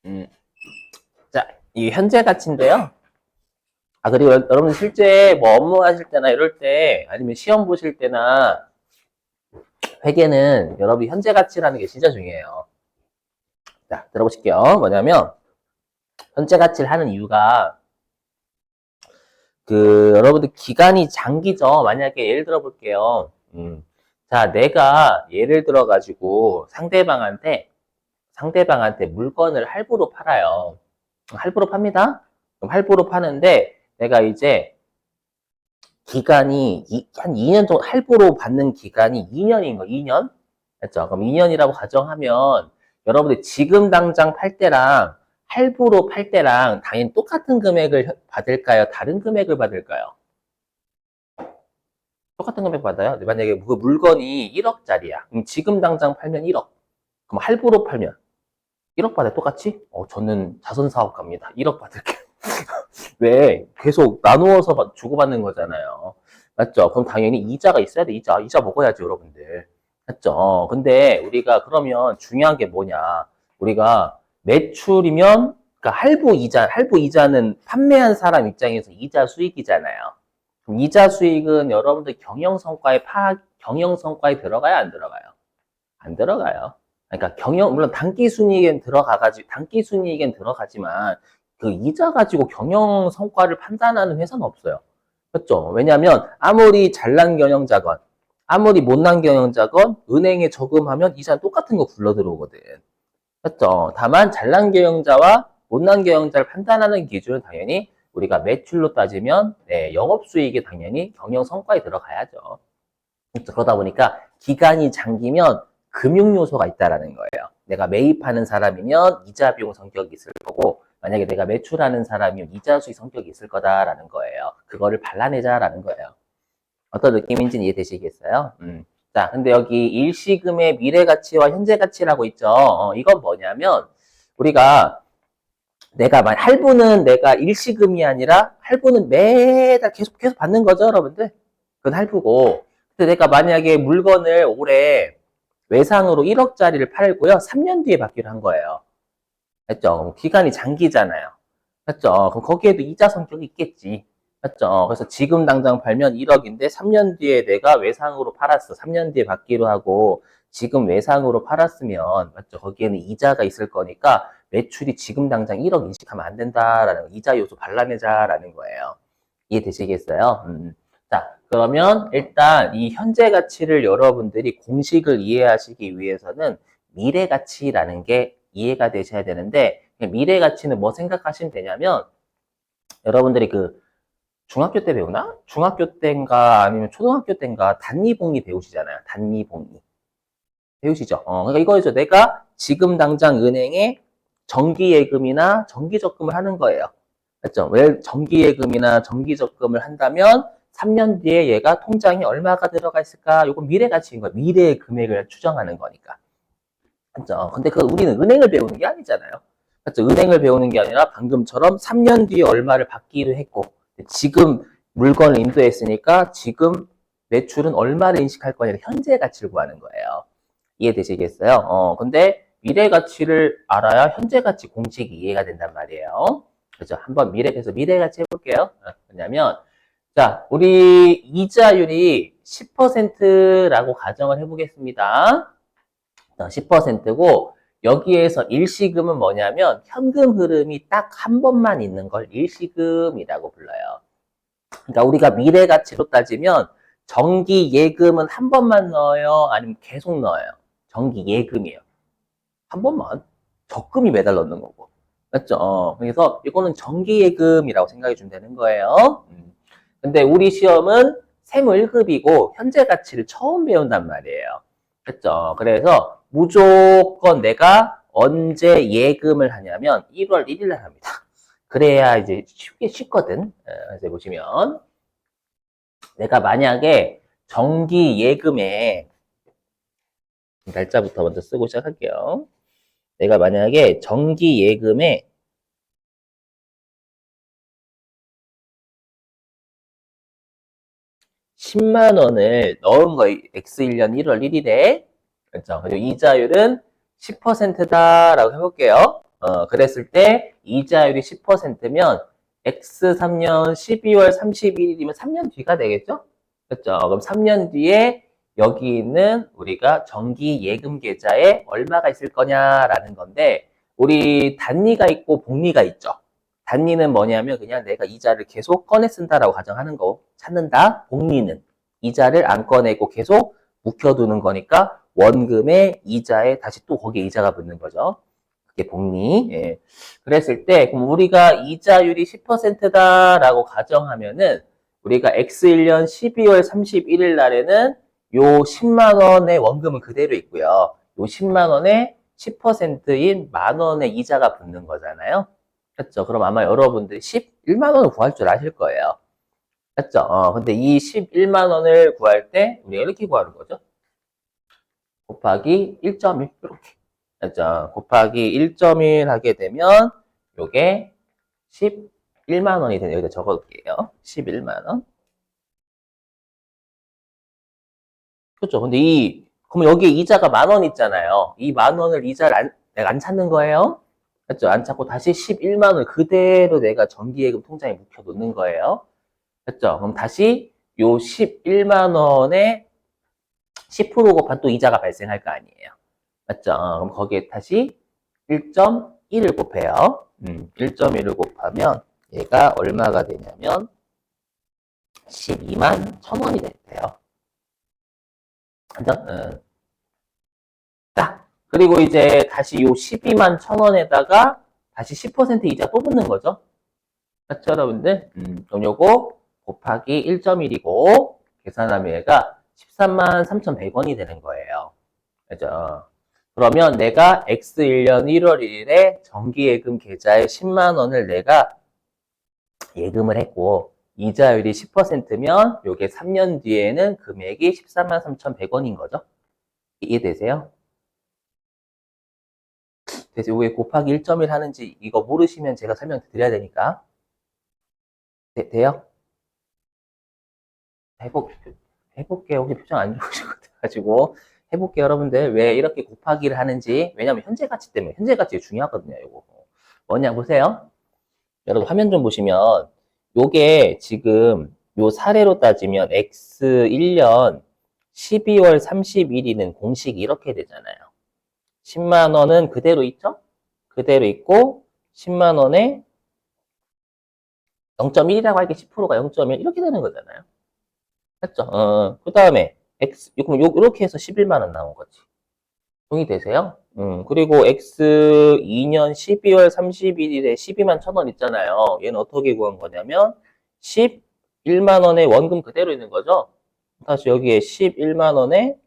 음. 자, 이 현재 가치인데요. 그리고 여러분 실제 뭐 업무 하실 때나 이럴 때, 아니면 시험 보실 때나 회계는 여러분 현재 가치라는 게 진짜 중요해요. 자, 들어보실게요. 뭐냐면, 현재 가치를 하는 이유가, 여러분들 기간이 장기죠. 만약에 예를 들어 볼게요. 자, 내가 예를 들어 가지고 상대방한테 물건을 할부로 팔아요. 할부로 팝니다. 그럼 할부로 파는데 내가 이제 기간이 한 2년 정도 할부로 받는 기간이 2년인 거, 2년? 됐죠? 그럼 2년이라고 가정하면 여러분들 지금 당장 팔 때랑 할부로 팔 때랑 당연히 똑같은 금액을 받을까요? 다른 금액을 받을까요? 똑같은 금액 받아요. 만약에 그 물건이 1억짜리야. 그럼 지금 당장 팔면 1억. 그럼 할부로 팔면 1억 받아요. 똑같이? 저는 자선사업가입니다. 1억 받을게요. 왜? 계속 나누어서 주고받는 거잖아요. 맞죠? 그럼 당연히 이자가 있어야 돼. 이자 먹어야지, 여러분들. 맞죠? 근데 우리가 그러면 중요한 게 뭐냐? 우리가 매출이면, 그러니까 할부 이자는 판매한 사람 입장에서 이자 수익이잖아요. 그럼 이자 수익은 여러분들 경영 성과에 들어가야 안 들어가요? 안 들어가요. 그러니까 물론 단기 순이익엔 들어가지만 그 이자 가지고 경영 성과를 판단하는 회사는 없어요. 그렇죠? 왜냐하면 아무리 못난 경영자건 은행에 저금하면 이자는 똑같은 거 굴러 들어오거든. 그렇죠? 다만 잘난 경영자와 못난 경영자를 판단하는 기준은 당연히 우리가 매출로 따지면 네, 영업수익이 당연히 경영 성과에 들어가야죠. 그러다 보니까 기간이 장기면 금융 요소가 있다라는 거예요. 내가 매입하는 사람이면 이자 비용 성격이 있을 거고, 만약에 내가 매출하는 사람이면 이자 수익 성격이 있을 거다라는 거예요. 그거를 발라내자라는 거예요. 어떤 느낌인지는 이해되시겠어요? 자, 근데 여기 일시금의 미래 가치와 현재 가치라고 있죠. 이건 뭐냐면 우리가 할부는 내가 일시금이 아니라 할부는 매달 계속 받는 거죠, 여러분들. 그건 할부고. 근데 내가 만약에 물건을 올해 외상으로 1억짜리를 팔고요. 3년 뒤에 받기로 한 거예요. 맞죠? 기간이 장기잖아요. 맞죠? 그럼 거기에도 이자 성격이 있겠지. 맞죠? 그래서 지금 당장 팔면 1억인데 3년 뒤에 내가 외상으로 팔았어. 3년 뒤에 받기로 하고 지금 외상으로 팔았으면 맞죠? 거기에는 이자가 있을 거니까 매출이 지금 당장 1억 인식하면 안 된다라는 이자 요소 발라내자라는 거예요. 이해되시겠어요? 자, 그러면 일단 이 현재 가치를 여러분들이 공식을 이해하시기 위해서는 미래 가치라는 게 이해가 되셔야 되는데 미래 가치는 뭐 생각하시면 되냐면 여러분들이 중학교 때 배우나? 중학교 때인가 아니면 초등학교 때인가 단위복리 배우시잖아요. 단위복리. 배우시죠? 그러니까 이거죠. 내가 지금 당장 은행에 정기예금이나 정기적금을 하는 거예요. 맞죠? 왜 정기예금이나 정기적금을 한다면 3년 뒤에 얘가 통장에 얼마가 들어가 있을까? 이건 미래 가치인 거예요. 미래의 금액을 추정하는 거니까. 맞죠? 근데 우리는 은행을 배우는 게 아니잖아요. 맞죠? 은행을 배우는 게 아니라 방금처럼 3년 뒤에 얼마를 받기로 했고, 지금 물건을 인도했으니까 지금 매출은 얼마를 인식할 거냐, 현재 가치를 구하는 거예요. 이해되시겠어요? 근데 미래 가치를 알아야 현재 가치 공식이 이해가 된단 말이에요. 그죠? 한번 그래서 미래 가치 해볼게요. 뭐냐면, 자, 우리 이자율이 10%라고 가정을 해보겠습니다. 10%고, 여기에서 일시금은 뭐냐면, 현금 흐름이 딱 한 번만 있는 걸 일시금이라고 불러요. 그러니까 우리가 미래 가치로 따지면, 정기 예금은 한 번만 넣어요? 아니면 계속 넣어요? 정기 예금이에요. 한 번만. 적금이 매달 넣는 거고. 맞죠? 그래서 이거는 정기 예금이라고 생각해 주면 되는 거예요. 근데 우리 시험은 생월급이고 현재 가치를 처음 배운단 말이에요. 그렇죠? 그래서 무조건 내가 언제 예금을 하냐면 1월 1일 날 합니다. 그래야 이제 쉽거든. 그래서 보시면 내가 만약에 정기 예금에 날짜부터 먼저 쓰고 시작할게요. 내가 만약에 정기 예금에 10만 원을 넣은 거 X1년 1월 1일에 그렇죠. 그리고 이자율은 10%다라고 해볼게요. 그랬을 때 이자율이 10%면 X 3년 12월 31일이면 3년 뒤가 되겠죠? 그렇죠? 그럼 3년 뒤에 여기 있는 우리가 정기 예금 계좌에 얼마가 있을 거냐라는 건데 우리 단리가 있고 복리가 있죠. 단리는 뭐냐면 그냥 내가 이자를 계속 꺼내 쓴다라고 가정하는 거 찾는다. 복리는 이자를 안 꺼내고 계속 묵혀두는 거니까 원금의 이자에 다시 또 거기에 이자가 붙는 거죠. 그게 복리. 예. 그랬을 때 그럼 우리가 이자율이 10%다라고 가정하면은 우리가 X1년 12월 31일 날에는 요 10만 원의 원금은 그대로 있고요. 요 10만 원에 10%인 만 원의 이자가 붙는 거잖아요. 그렇죠? 그럼 아마 여러분들이 11만 원을 구할 줄 아실 거예요. 맞죠? 근데 이 11만 원을 구할 때 우리가 이렇게 구하는 거죠. 곱하기 1.1 이렇게. 맞죠? 곱하기 1.1 하게 되면 요게 11만 원이 되네요. 여기다 적어둘게요. 11만 원. 그렇죠. 근데 그럼 여기에 이자가 만 원 있잖아요. 이 만 원을 이자를 내가 안 찾는 거예요. 그렇죠. 안 찾고 다시 11만 원을 그대로 내가 정기예금 통장에 묵혀 놓는 거예요. 그렇죠. 그럼 다시 요 11만 원에 10% 곱한 또 이자가 발생할 거 아니에요. 맞죠? 그럼 거기에 다시 1.1을 곱해요. 1.1을 곱하면 얘가 얼마가 되냐면 12만 1,000원이 됐대요. 그죠? 딱. 그리고 이제 다시 요 12만 1,000원에다가 다시 10% 이자 또 붙는 거죠. 그렇죠, 여러분들? 그럼 요거 곱하기 1.1이고 계산하면 얘가 13만 3,100원이 되는 거예요. 그죠? 그러면 내가 X1년 1월 1일에 정기예금 계좌에 10만 원을 내가 예금을 했고 이자율이 10%면 요게 3년 뒤에는 금액이 13만 3,100원인 거죠. 이해되세요? 그래서 요게 곱하기 1.1 하는지 이거 모르시면 제가 설명 드려야 되니까. 돼요? 해볼게요. 혹시 표정 안 좋으신 것 같아가지고. 해볼게요, 여러분들. 왜 이렇게 곱하기를 하는지. 왜냐면 현재 가치 때문에. 현재 가치가 중요하거든요, 이거. 뭐냐, 보세요. 여러분 화면 좀 보시면 요게 지금 요 사례로 따지면 X 1년 12월 31일은 공식이 이렇게 되잖아요. 10만 원은 그대로 있죠? 그대로 있고 10만 원에 0.1이라고 할게 10%가 0.1 이렇게 되는 거잖아요. 맞죠? 그 다음에 X 그럼 요렇게 해서 11만 원 나온 거지. 동의되세요? 그리고 X 2년 12월 31일에 12만 1,000원 있잖아요. 얘는 어떻게 구한 거냐면 11만 원의 원금 그대로 있는 거죠. 다시 여기에 11만 원에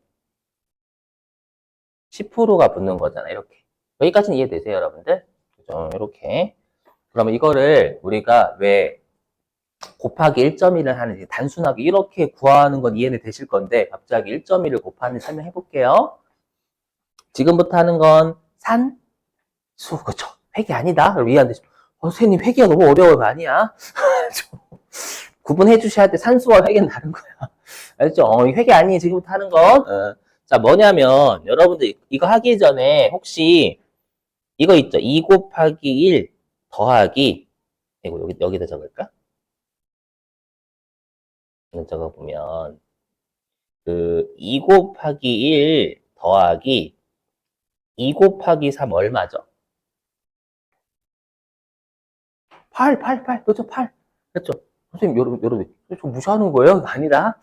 10%가 붙는 거잖아요. 이렇게. 여기까지는 이해되세요, 여러분들? 그죠? 이렇게. 그러면 이거를 우리가 왜 곱하기 1.1을 하는지 단순하게 이렇게 구하는 건 이해는 되실 건데 갑자기 1.1을 곱하는 설명해 볼게요. 지금부터 하는 건 산수, 그쵸? 회계 아니다? 그럼 이해 안 되죠? 선생님, 회계가 너무 어려워요. 아니야. 구분해 주셔야 돼. 산수와 회계는 다른 거야. 알죠? 회계 아니에요. 지금부터 하는 건. 자, 뭐냐면, 여러분들, 이거 하기 전에 혹시, 이거 있죠? 2 곱하기 1 더하기, 이거 여기다 적을까? 이거 적어보면, 2 곱하기 1 더하기 2 곱하기 3 얼마죠? 8. 그렇죠, 8. 그렇죠. 선생님, 여러분, 저 무시하는 거예요? 아니라.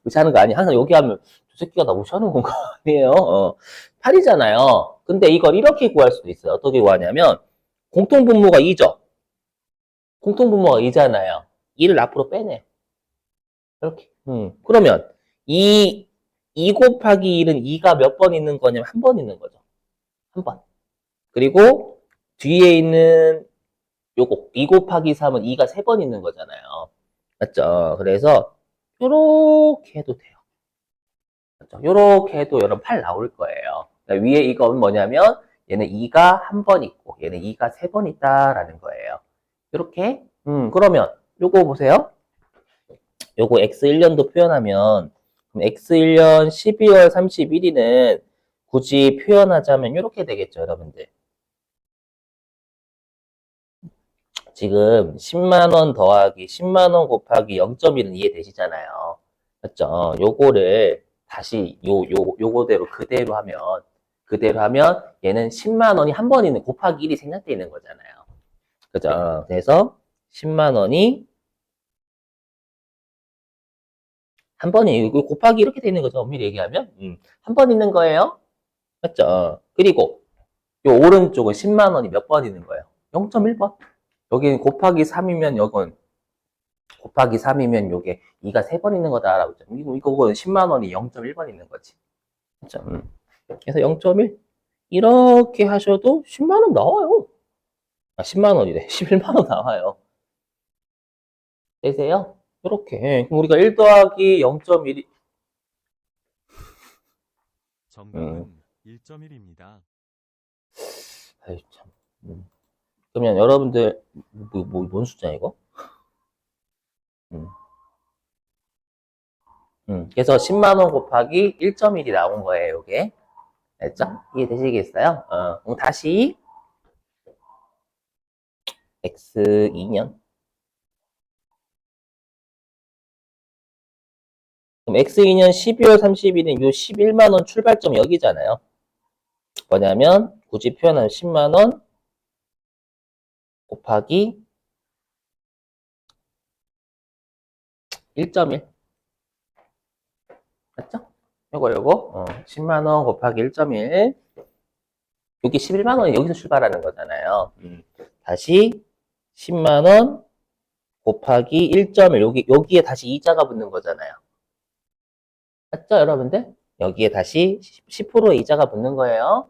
무시하는 거 아니에요. 항상 여기 하면, 저 새끼가 나 무시하는 건가? 아니에요. 8이잖아요. 근데 이걸 이렇게 구할 수도 있어요. 어떻게 구하냐면, 공통분모가 2죠? 공통분모가 2잖아요. 2를 앞으로 빼내. 이렇게. 그러면, 2 곱하기 1은 2가 몇 번 있는 거냐면, 한 번 있는 거죠. 한 번. 그리고, 뒤에 있는 요거 2 곱하기 3은 2가 3번 있는 거잖아요. 맞죠? 그래서 요렇게 해도 돼요. 맞죠? 요렇게 해도 여러분 8 나올 거예요. 그러니까 위에 이건 뭐냐면 얘는 2가 한 번 있고 얘는 2가 3번 있다라는 거예요. 요렇게 그러면 요거 보세요. 요거 X1년도 표현하면 그럼 X1년 12월 31일은 굳이 표현하자면 요렇게 되겠죠, 여러분들. 지금 10만 원 더하기 10만 원 곱하기 0.1은 이해되시잖아요. 맞죠? 요거를 다시 요거대로 그대로 하면 얘는 10만 원이 한 번 있는 곱하기 1이 생략되어 있는 거잖아요. 그죠? 그래서 10만 원이 한 번이 이거 곱하기 이렇게 되어 있는 거죠. 엄밀히 얘기하면 한 번 있는 거예요. 맞죠? 그리고 요 오른쪽은 10만 원이 몇 번 있는 거예요? 0.1번. 여기는 곱하기 3이면 요건 곱하기 3이면 요게 2가 3번 있는 거다라고 했죠. 이거는 10만 원이 0.1번 있는 거지. 그렇죠? 그래서 0.1 이렇게 하셔도 10만 원 나와요. 아, 10만 원이래. 11만 원 나와요. 되세요? 이렇게. 그럼 우리가 1 더하기 0.1이 정답은 1.1입니다. 아이 참. 그러면 여러분들 뭔 숫자 이거? 그래서 10만 원 곱하기 1.1이 나온 거예요, 요게. 됐죠? 이해되시겠어요? 그럼 다시 x2년. 그럼 x2년 12월 30일은 요 11만 원 출발점 여기잖아요. 뭐냐면 굳이 표현하면 10만 원 곱하기 1.1. 맞죠? 요거. 10만 원 곱하기 1.1. 여기 11만 원이 여기서 출발하는 거잖아요. 다시 10만 원 곱하기 1.1. 여기에 다시 이자가 붙는 거잖아요. 맞죠, 여러분들? 여기에 다시 10%의 이자가 붙는 거예요.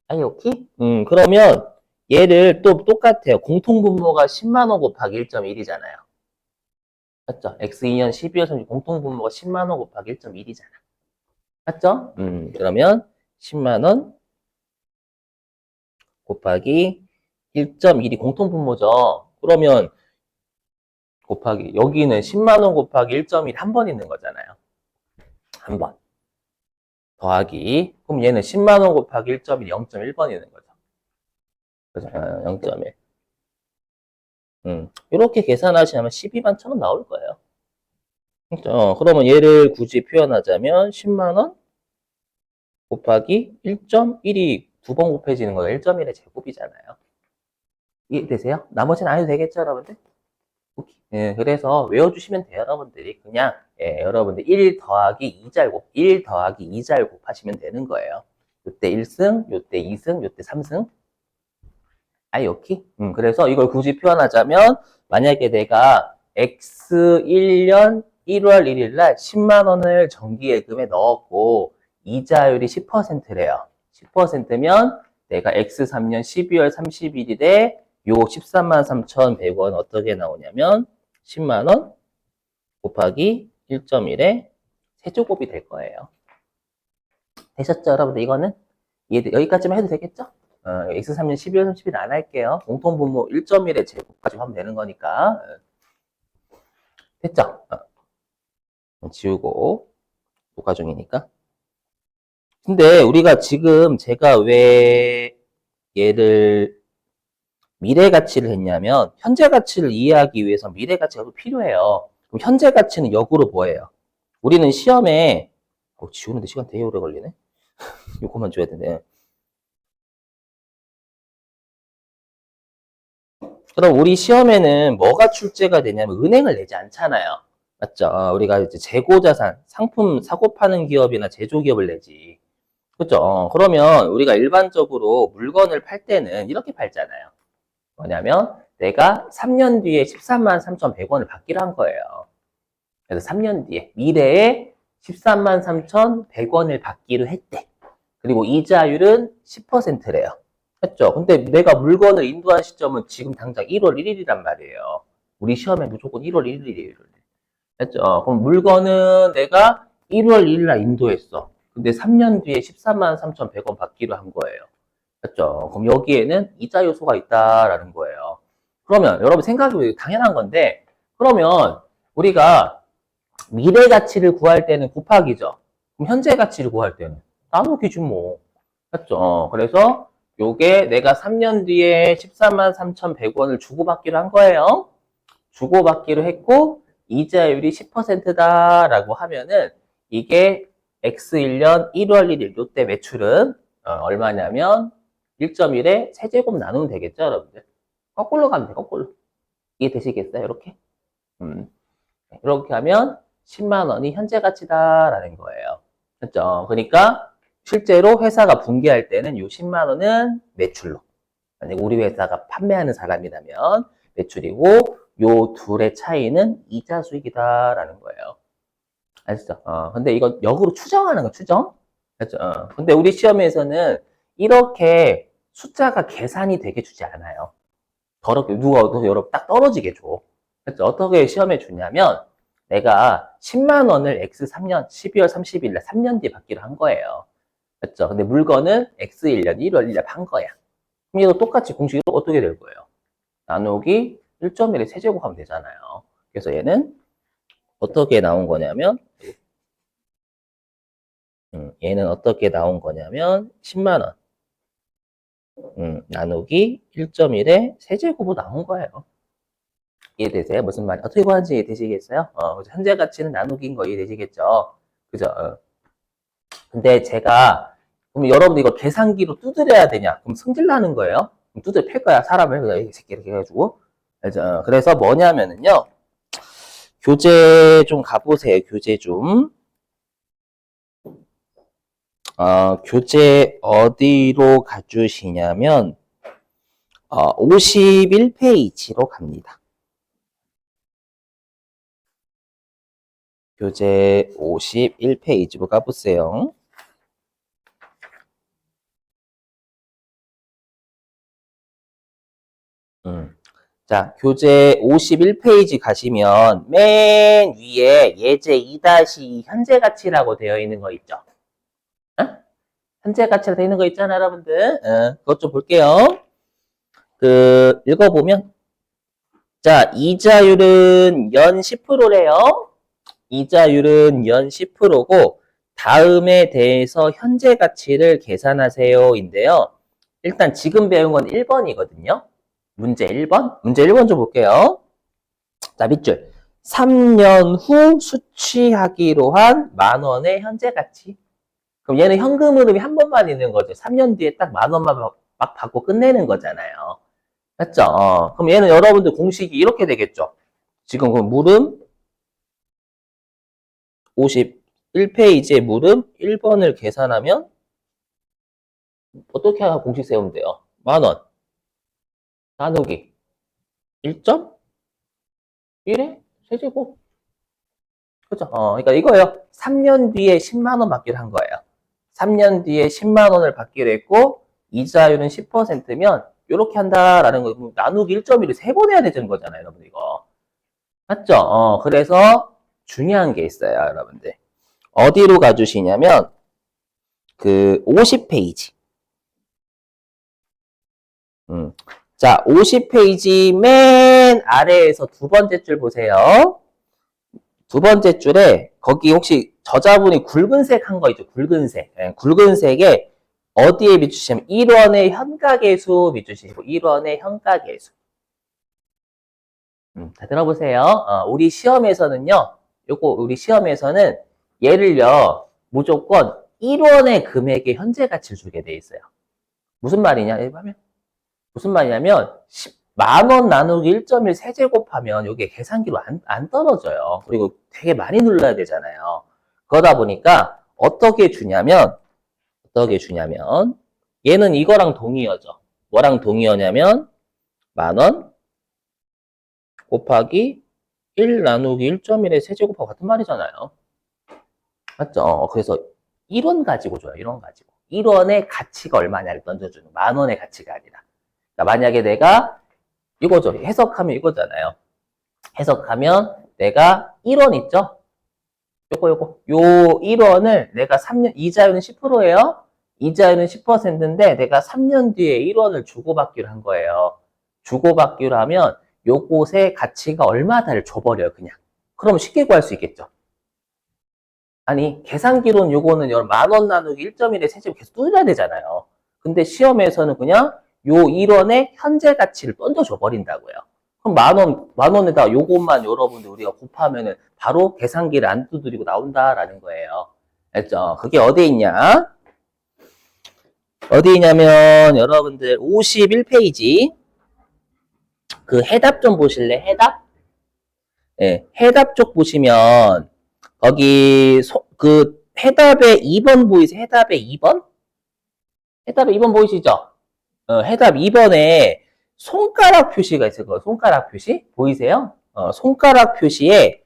아니, 오케이? 그러면 얘를 또 똑같아요. 공통분모가 10만 원 곱하기 1.1이잖아요. 맞죠? X2년 12월 30일 공통분모가 10만 원 곱하기 1.1이잖아. 맞죠? 그러면 10만 원 곱하기 1.1이 공통분모죠. 그러면 곱하기 여기는 10만 원 곱하기 1.1 한 번 있는 거잖아요. 한 번. 더하기 그럼 얘는 10만 원 곱하기 1.1이 0.1번 있는 거죠. 그죠? 0.1. 이렇게 계산하시면 12만 1,000원 나올 거예요. 그러면 얘를 굳이 표현하자면 10만 원 곱하기 1.1이 두 번 곱해지는 거예요. 1.1의 제곱이잖아요. 이해되세요? 나머지는 안 해도 되겠죠, 여러분들? 오케이. 예, 그래서 외워주시면 돼요, 여러분들이. 그냥, 예, 여러분들 1 더하기 2제곱, 1 더하기 2제곱 하시면 되는 거예요. 요때 1승, 요때 2승, 요때 3승. 아이, 오케이? 그래서 이걸 굳이 표현하자면, 만약에 내가 X1년 1월 1일 날 10만 원을 정기예금에 넣었고, 이자율이 10%래요. 10%면 내가 X3년 12월 31일에 요 13만 3,100원 어떻게 나오냐면 10만 원 곱하기 1.1의 세제곱이 될 거예요. 되셨죠, 여러분들? 이거는 여기까지만 해도 되겠죠? X3년 12월 30일 안 할게요. 공통분모 1.1의 제곱까지 하면 되는 거니까. 됐죠? 지우고 녹화 중이니까. 근데 우리가 지금 제가 왜 얘를 미래 가치를 했냐면 현재 가치를 이해하기 위해서 미래 가치가 또 필요해요. 그럼 현재 가치는 역으로 뭐예요? 우리는 시험에 지우는데 시간 되게 오래 걸리네. 요거만 줘야 되네. 그럼 우리 시험에는 뭐가 출제가 되냐면 은행을 내지 않잖아요. 맞죠? 우리가 이제 재고자산, 상품 사고 파는 기업이나 제조기업을 내지. 그죠? 그러면 우리가 일반적으로 물건을 팔 때는 이렇게 팔잖아요. 뭐냐면 내가 3년 뒤에 13만 3,100원을 받기로 한 거예요. 그래서 3년 뒤에 미래에 13만 3,100원을 받기로 했대. 그리고 이자율은 10%래요. 했죠? 근데 내가 물건을 인도한 시점은 지금 당장 1월 1일이란 말이에요. 우리 시험에 무조건 1월 1일이에요. 했죠? 그럼 물건은 내가 1월 1일 날 인도했어. 근데 3년 뒤에 13만 3,100원 받기로 한 거예요. 맞죠? 그럼 여기에는 이자 요소가 있다라는 거예요. 그러면 여러분 생각해보세요. 당연한 건데 그러면 우리가 미래 가치를 구할 때는 곱하기죠. 그럼 현재 가치를 구할 때는 나누기죠 뭐. 맞죠? 그래서 요게 내가 3년 뒤에 14만 3,100원을 주고받기로 한 거예요. 주고받기로 했고, 이자율이 10%다라고 하면은, 이게 X1년 1월 1일, 요때 매출은 얼마냐면, 1.1에 세제곱 나누면 되겠죠, 여러분들? 거꾸로 가면 돼, 거꾸로. 이해되시겠어요, 이렇게? 이렇게 하면 10만 원이 현재 가치다라는 거예요. 그렇죠? 그러니까 실제로 회사가 붕괴할 때는 요 10만 원은 매출로. 만약 우리 회사가 판매하는 사람이라면 매출이고 요 둘의 차이는 이자 수익이다라는 거예요. 아시죠? 근데 이거 역으로 추정하는 거 추정? 그렇죠? 근데 우리 시험에서는 이렇게 숫자가 계산이 되게 주지 않아요. 더럽게 누가 여러분 딱 떨어지게 줘. 그렇죠? 어떻게 시험에 주냐면 내가 10만 원을 X 3년 12월 30일 날 3년 뒤에 받기로 한 거예요. 그렇죠? 근데 물건은 X 1년 1월 1일 판 거야. 그럼 얘도 똑같이 공식으로 어떻게 될 거예요? 나누기 1.1에 세제곱하면 되잖아요. 그래서 얘는 어떻게 나온 거냐면 얘는 어떻게 나온 거냐면 10만 원 나누기 1.1에 세제곱으로 나온 거예요. 이해되세요? 무슨 말이 어떻게 구하는지 이해되시겠어요? 현재 가치는 나누기인 거 이해되시겠죠? 그죠? 근데 제가 그럼 여러분들 이거 계산기로 두드려야 되냐? 그럼 승질나는 거예요? 그럼 두드려 팰 거야 사람을 그냥 이 새끼 이렇게 해가지고 알죠? 그래서 뭐냐면은요 교재 좀 가보세요. 교재 좀 교재 어디로 가주시냐면 51페이지로 갑니다. 교재 51페이지로 가보세요. 자, 교재 51페이지 가시면 맨 위에 예제 2-2 현재 가치라고 되어 있는 거 있죠? 현재 가치로 되어 있는 거 있잖아요, 여러분들. 그것 좀 볼게요. 읽어보면 자, 이자율은 연 10%래요. 이자율은 연 10%고 다음에 대해서 현재 가치를 계산하세요인데요. 일단 지금 배운 건 1번이거든요. 문제 1번? 문제 1번 좀 볼게요. 자, 밑줄. 3년 후 수취하기로 한 만 원의 현재 가치. 그럼 얘는 현금 흐름이 한 번만 있는 거죠. 3년 뒤에 딱 만 원만 막 받고 끝내는 거잖아요. 맞죠? 그럼 얘는 여러분들 공식이 이렇게 되겠죠. 지금 그 물음 51페이지의 물음 1번을 계산하면 어떻게 하나 공식 세우면 돼요? 만 원. 나누기 1.1에 세제곱. 그죠? 그러니까 이거예요. 3년 뒤에 10만 원 받기로 한 거예요. 3년 뒤에 10만 원을 받기로 했고 이자율은 10%면 이렇게 한다라는 거 나누기 1.1을 3번 해야 되는 거잖아요, 여러분 이거. 맞죠? 그래서 중요한 게 있어요, 여러분들. 어디로 가주시냐면 50페이지. 자, 50페이지 맨 아래에서 두 번째 줄 보세요. 두 번째 줄에 거기 혹시 저자분이 굵은색 한 거 있죠? 굵은색. 굵은색에 어디에 비추시면 1원의 현가계수 비추시고 1원의 현가계수. 다 들어보세요. 우리 시험에서는요. 우리 시험에서는 얘를요. 무조건 1원의 금액의 현재 가치를 주게 돼 있어요. 무슨 말이냐? 무슨 말이냐면 10만 원 나누기 1.1 세제곱하면 이게 계산기로 안 떨어져요. 그리고 되게 많이 눌러야 되잖아요. 그러다 보니까 어떻게 주냐면 얘는 이거랑 동의어죠. 뭐랑 동의어냐면 만 원 곱하기 1 나누기 1.1의 세제곱하고 같은 말이잖아요. 맞죠? 그래서 1원 가지고 줘요. 1원 가지고. 1원의 가치가 얼마냐를 던져주는 만 원의 가치가 아니라. 그러니까 만약에 내가 이거죠. 해석하면 이거잖아요. 해석하면 내가 1원 있죠? 요거. 요 1원을 내가 3년, 이자율은 10%예요? 이자율은 10%인데 내가 3년 뒤에 1원을 주고받기로 한 거예요. 주고받기로 하면 요곳의 가치가 얼마다를 줘버려요, 그냥. 그럼 쉽게 구할 수 있겠죠? 아니, 계산기로는 요거는 만 원 나누기 1.1의 세제곱 계속 뚫어야 되잖아요. 근데 시험에서는 그냥 요 1원의 현재 가치를 던져줘 버린다고요. 그럼 만 원에다 요것만 여러분들 우리가 곱하면은 바로 계산기를 안 두드리고 나온다라는 거예요. 알죠? 그게 어디에 있냐? 어디 있냐면 여러분들 51페이지 그 해답 좀 보실래? 해답? 예, 해답 쪽 보시면 거기 그 해답의 2번 보이세요? 해답의 2번? 해답의 2번 보이시죠? 해답 2번에 손가락 표시가 있을 거예요. 손가락 표시? 보이세요? 손가락 표시에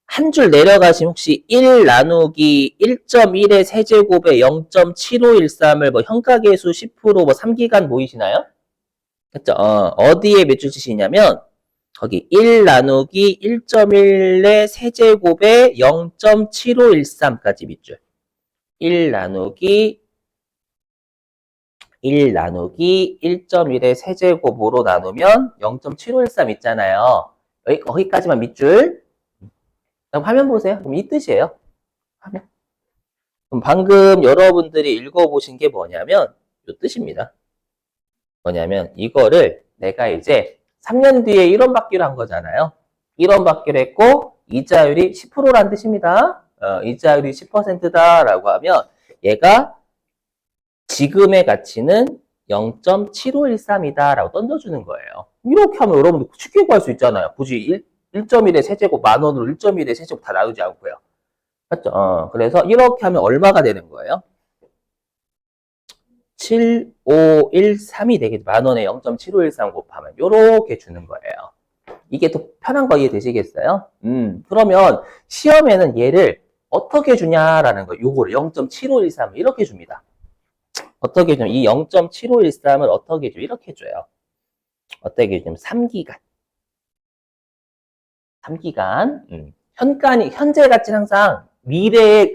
한 줄 내려가시면 혹시 1 나누기 1.1의 세제곱에 0.7513을 뭐 현가계수 10%뭐 3기간 보이시나요? 그쵸? 어디에 몇 줄 치시냐면 거기 1 나누기 1.1의 세제곱에 0.7513까지 밑줄. 1 나누기 1.1의 세제곱으로 나누면 0.7513 있잖아요. 거기까지만 밑줄. 그럼 화면 보세요. 그럼 이 뜻이에요. 화면. 그럼 방금 여러분들이 읽어보신 게 뭐냐면 이 뜻입니다. 뭐냐면 이거를 내가 이제 3년 뒤에 1원 받기로 한 거잖아요. 1원 받기로 했고 이자율이 10%란 뜻입니다. 이자율이 10%다라고 하면 얘가 지금의 가치는 0.7513이다 라고 던져주는 거예요. 이렇게 하면 여러분들 쉽게 구할 수 있잖아요. 굳이 1.1의 세제곱 만 원으로 1.1의 세제곱 다 나누지 않고요. 맞죠? 그래서 이렇게 하면 얼마가 되는 거예요? 7513이 되겠죠. 만 원에 0.7513 곱하면 이렇게 주는 거예요. 이게 더 편한 거 이해되시겠어요? 그러면 시험에는 얘를 어떻게 주냐라는 거, 요거를 0.7513을 이렇게 줍니다. 어떻게 좀, 이 0.7513을 어떻게 줘? 이렇게 줘요. 어떻게 좀, 3기간. 3기간. 현재 가치는 항상 미래의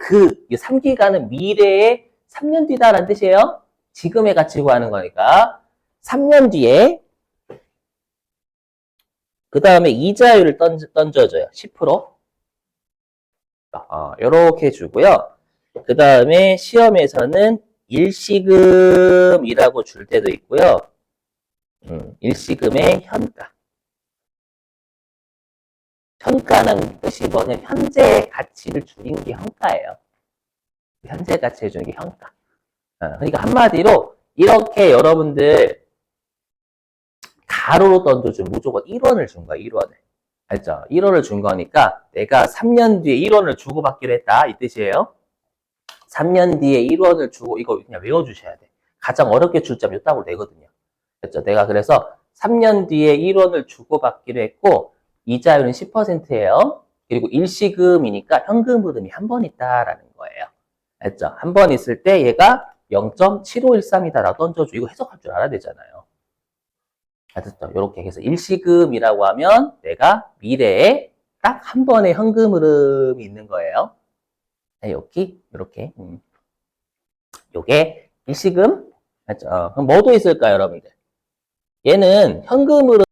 이 3기간은 미래의 3년 뒤다라는 뜻이에요. 지금의 가치 구하는 거니까. 3년 뒤에, 그 다음에 이자율을 던져줘요. 10%. 요렇게 주고요. 그 다음에 시험에서는 일시금이라고 줄 때도 있고요. 일시금의 현가. 현가는 뜻이 뭐냐면 현재 가치를 줄인 게 현가예요. 현재 가치를 주는 게 현가. 그러니까 한마디로 이렇게 여러분들 가로로 던져주면 무조건 1원을 준 거야. 1원을. 알죠? 1원을 준 거니까 내가 3년 뒤에 1원을 주고받기로 했다. 이 뜻이에요. 3년 뒤에 1원을 주고 이거 그냥 외워주셔야 돼. 가장 어렵게 출제하면 요 따로 내거든요. 그렇죠? 내가 그래서 3년 뒤에 1원을 주고받기로 했고 이자율은 10%예요. 그리고 일시금이니까 현금 흐름이 한 번 있다라는 거예요. 알죠? 한 번 있을 때 얘가 0.7513이다라고 던져주고 이거 해석할 줄 알아야 되잖아요. 알았죠? 이렇게 해서 일시금이라고 하면 내가 미래에 딱 한 번의 현금 흐름이 있는 거예요. 이렇게. 요게 일시금. 맞죠? 그럼 뭐도 있을까요, 여러분들? 얘는 현금으로